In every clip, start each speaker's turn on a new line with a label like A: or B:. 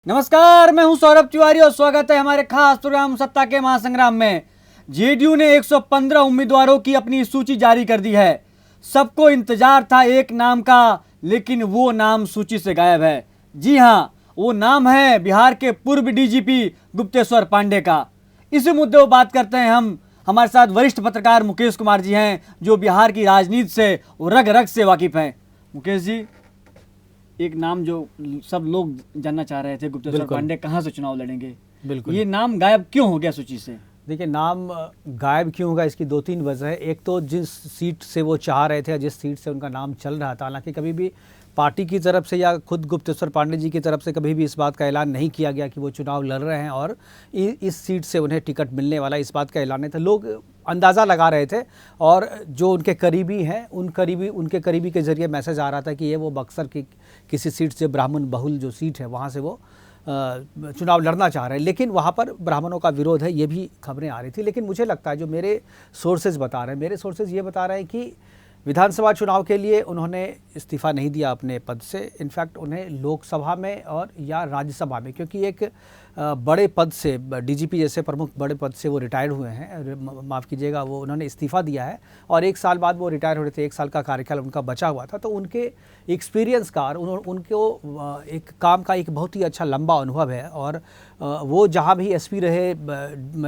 A: नमस्कार, मैं हूं सौरभ तिवारी और स्वागत है हमारे खास प्रोग्राम सत्ता के महासंग्राम में। जेडीयू ने 115 उम्मीदवारों की अपनी सूची जारी कर दी है। सबको इंतजार था एक नाम का, लेकिन वो नाम सूची से गायब है। जी हां, वो नाम है बिहार के पूर्व डीजीपी गुप्तेश्वर पांडे का। इसी मुद्दे पर बात करते हैं हम। हमारे साथ वरिष्ठ पत्रकार मुकेश कुमार जी हैं, जो बिहार की राजनीति से रग रग से वाकिफ हैं। मुकेश जी, एक नाम जो सब लोग जानना चाह रहे थे, गुप्तेश्वर पांडे कहां से चुनाव लड़ेंगे,
B: बिल्कुल
A: ये नाम गायब क्यों हो गया सूची से?
B: देखिए, नाम गायब क्यों होगा, इसकी दो तीन वजह है। एक तो जिस सीट से वो चाह रहे थे, जिस सीट से उनका नाम चल रहा था, हालांकि कभी भी पार्टी की तरफ से या खुद गुप्तेश्वर पांडे जी की तरफ से कभी भी इस बात का ऐलान नहीं किया गया कि वो चुनाव लड़ रहे हैं और इस सीट से उन्हें टिकट मिलने वाला, इस बात का ऐलान नहीं था। लोग अंदाज़ा लगा रहे थे और जो उनके करीबी हैं उनके करीबी के जरिए मैसेज आ रहा था कि ये वो बक्सर की किसी सीट से, ब्राह्मण बहुल जो सीट है, वहाँ से वो चुनाव लड़ना चाह रहे हैं। लेकिन वहाँ पर ब्राह्मणों का विरोध है, ये भी खबरें आ रही थी। लेकिन मुझे लगता है, जो मेरे सोर्सेज बता रहे हैं, ये बता रहे हैं कि विधानसभा चुनाव के लिए उन्होंने इस्तीफ़ा नहीं दिया अपने पद से। इनफैक्ट उन्हें लोकसभा में और या राज्यसभा में, क्योंकि एक बड़े पद से, डीजीपी जैसे प्रमुख बड़े पद से वो रिटायर हुए हैं, माफ़ कीजिएगा, वो उन्होंने इस्तीफ़ा दिया है और एक साल बाद वो रिटायर हो रहे थे। एक साल का कार्यकाल उनका बचा हुआ था, तो उनके एक्सपीरियंस का, उनको एक काम का एक बहुत ही अच्छा लंबा अनुभव है और वो जहाँ भी एसपी रहे,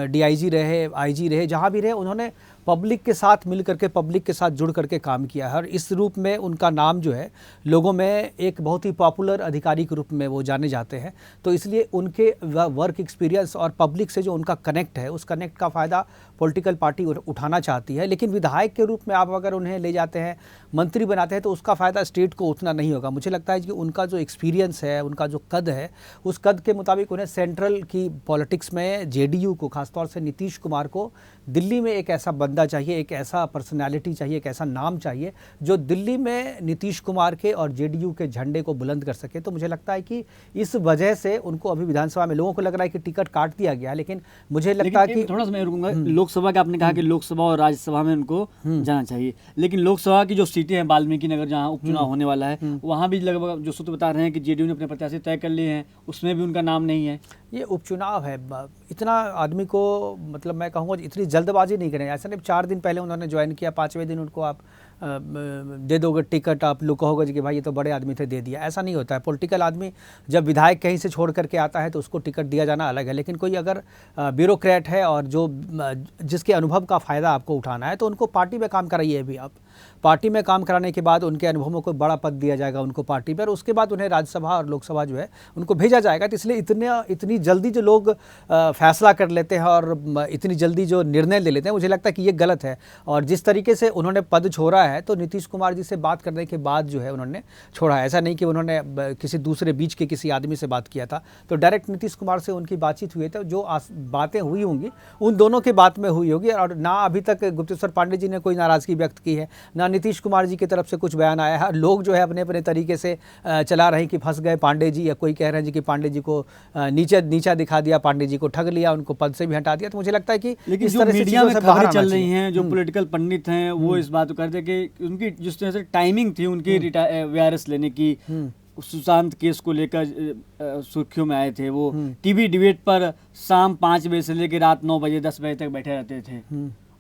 B: डीआईजी रहे, आईजी रहे, जहाँ भी रहे, उन्होंने पब्लिक के साथ मिल करके, पब्लिक के साथ जुड़ करके काम किया है और इस रूप में उनका नाम जो है लोगों में एक बहुत ही पॉपुलर अधिकारी के रूप में वो जाने जाते हैं। तो इसलिए उनके वर्क एक्सपीरियंस और पब्लिक से जो उनका कनेक्ट है, उस कनेक्ट का फ़ायदा पॉलिटिकल पार्टी उठाना चाहती है। लेकिन विधायक के रूप में आप अगर उन्हें ले जाते हैं, मंत्री बनाते हैं, तो उसका फ़ायदा स्टेट को उतना नहीं होगा। मुझे लगता है कि उनका जो एक्सपीरियंस है, उनका जो कद है, उस कद के मुताबिक उन्हें सेंट्रल की पॉलिटिक्स में जेडीयू को, खासतौर से नीतीश कुमार को, दिल्ली में एक ऐसा बंदा चाहिए, एक ऐसा पर्सनालिटी चाहिए, एक ऐसा नाम चाहिए जो दिल्ली में नीतीश कुमार के और जेडीयू के झंडे को बुलंद कर सके। तो मुझे लगता है कि इस वजह से उनको अभी विधानसभा में, लोगों को लग रहा है कि टिकट काट दिया गया, लेकिन मुझे लगता है कि
A: थोड़ा सा मैं रुकूंगा। लोकसभा का आपने कहा कि लोकसभा और राज्यसभा में उनको जाना चाहिए, लेकिन लोकसभा की जो सीटें हैं, वाल्मीकि नगर जहाँ उपचुनाव होने वाला है, वहाँ भी लगभग जो सूत्र बता रहे हैं कि जेडीयू ने अपने प्रत्याशी तय कर लिए हैं, उसमें भी उनका नाम नहीं है।
B: ये उपचुनाव है, इतना आदमी को, मतलब मैं कहूँगा इतनी जल्दबाजी नहीं करें। ऐसा नहीं 4 दिन पहले उन्होंने ज्वाइन किया, 5वें दिन उनको आप दे दोगे टिकट, आप लोग कहोगे कि भाई ये तो बड़े आदमी थे, दे दिया। ऐसा नहीं होता है। पॉलिटिकल आदमी जब विधायक कहीं से छोड़ करके आता है तो उसको टिकट दिया जाना अलग है, लेकिन कोई अगर ब्यूरोक्रेट है और जिसके अनुभव का फ़ायदा आपको उठाना है, तो उनको पार्टी में काम कराइए। अभी आप पार्टी में काम कराने के बाद उनके अनुभवों को बड़ा पद दिया जाएगा उनको पार्टी पर, उसके बाद उन्हें राज्यसभा और लोकसभा जो है उनको भेजा जाएगा। तो इसलिए इतनी जल्दी जो लोग फैसला कर लेते हैं और इतनी जल्दी जो निर्णय ले लेते हैं, मुझे लगता है कि ये गलत है। और जिस तरीके से उन्होंने पद छोड़ा है, तो नीतीश कुमार जी से बात करने के बाद जो है उन्होंने छोड़ा है। ऐसा नहीं कि उन्होंने किसी दूसरे बीच के किसी आदमी से बात किया था, तो डायरेक्ट नीतीश कुमार से उनकी बातचीत हुई थी। जो बातें हुई होंगी उन दोनों की बात में हुई होगी और ना अभी तक गुप्तेश्वर पांडे जी ने कोई नाराज़गी व्यक्त की है, ना नीतीश कुमार जी की तरफ से कुछ बयान आया है। लोग जो है अपने अपने तरीके से चला रहे हैं कि फंस गए पांडे जी, या कोई कह रहे हैं जी कि पांडे जी को नीचा दिखा दिया, पांडे जी को ठग लिया, उनको पद से भी हटा दिया। तो मुझे लगता है कि
A: लेकिन जो मीडिया में खबरें चल रही हैं, जो पॉलिटिकल पंडित हैं, वो इस बात को करते हैं कि उनकी जिस तरह से टाइमिंग थी उनकी वीआरएस लेने की, सुशांत केस को लेकर सुर्खियों में आए थे, वो टीवी डिबेट पर शाम 5 बजे से लेकर रात 9 बजे 10 बजे तक बैठे रहते थे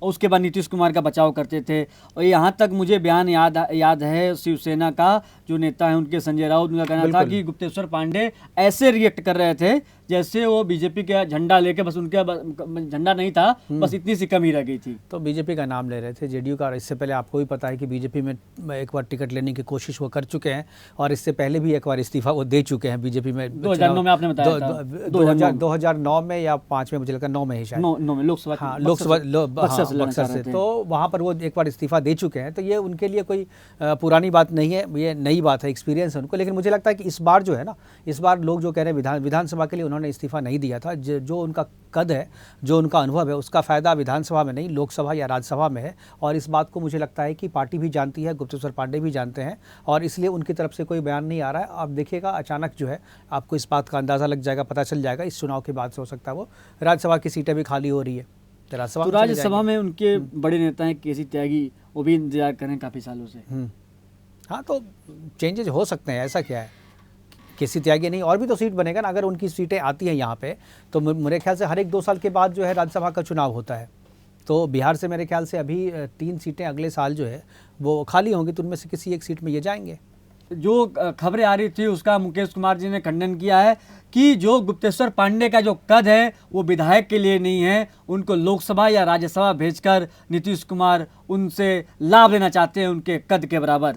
A: और उसके बाद नीतीश कुमार का बचाव करते थे। और यहाँ तक मुझे बयान याद है शिवसेना का जो नेता है उनके, संजय राउत, उनका कहना था कि गुप्तेश्वर पांडे ऐसे रिएक्ट कर रहे थे जैसे वो बीजेपी का झंडा लेके, बस उनका झंडा नहीं था, बस इतनी सी कमी रह गई थी।
B: तो बीजेपी का नाम ले रहे थे, जेडीयू का। इससे पहले आपको भी पता है कि बीजेपी में एक बार टिकट लेने की कोशिश वो कर चुके हैं और इससे पहले भी एक बार इस्तीफा वो दे चुके हैं बीजेपी में।
A: 2009 में आपने बताया था,
B: 2009 में या 5 में, मुझे लगता है 9 में ही शायद,
A: 9 में लोकसभा,
B: हाँ लोकसभा बक्सर से, तो वहाँ पर वो एक बार इस्तीफा दे चुके हैं। तो ये उनके लिए कोई पुरानी बात नहीं है, ये नई बात है, एक्सपीरियंस है उनको। लेकिन मुझे लगता है कि इस बार जो है ना, इस बार लोग जो कह रहे हैं विधानसभा के लिए उन्होंने इस्तीफा नहीं दिया था, जो उनका कद है, जो उनका अनुभव है, उसका फ़ायदा विधानसभा में नहीं, लोकसभा या राज्यसभा में है। और इस बात को मुझे लगता है कि पार्टी भी जानती है, गुप्तेश्वर पांडे भी जानते हैं और इसलिए उनकी तरफ से कोई बयान नहीं आ रहा है। आप देखिएगा, अचानक जो है आपको इस बात का अंदाज़ा लग जाएगा, पता चल जाएगा। इस चुनाव के बाद से हो सकता है वो राज्यसभा की सीटें भी खाली हो रही है,
A: तो राज्यसभा में उनके बड़े नेता हैं केसी त्यागी, वो भी इंतजार करें काफ़ी सालों से।
B: हाँ, तो चेंजेज हो सकते हैं, ऐसा क्या है। केसी त्यागी नहीं, और भी तो सीट बनेगा ना। अगर उनकी सीटें आती हैं यहाँ पे तो मेरे ख्याल से हर एक 2 साल के बाद जो है राज्यसभा का चुनाव होता है। तो बिहार से मेरे ख्याल से अभी 3 सीटें अगले साल जो है वो खाली होंगी, तो उनमें से किसी एक सीट में ये जाएंगे।
A: जो खबरें आ रही थी उसका मुकेश कुमार जी ने खंडन किया है कि जो गुप्तेश्वर पांडे का जो कद है वो विधायक के लिए नहीं है, उनको लोकसभा या राज्यसभा भेजकर नीतीश कुमार उनसे लाभ लेना चाहते हैं उनके कद के बराबर।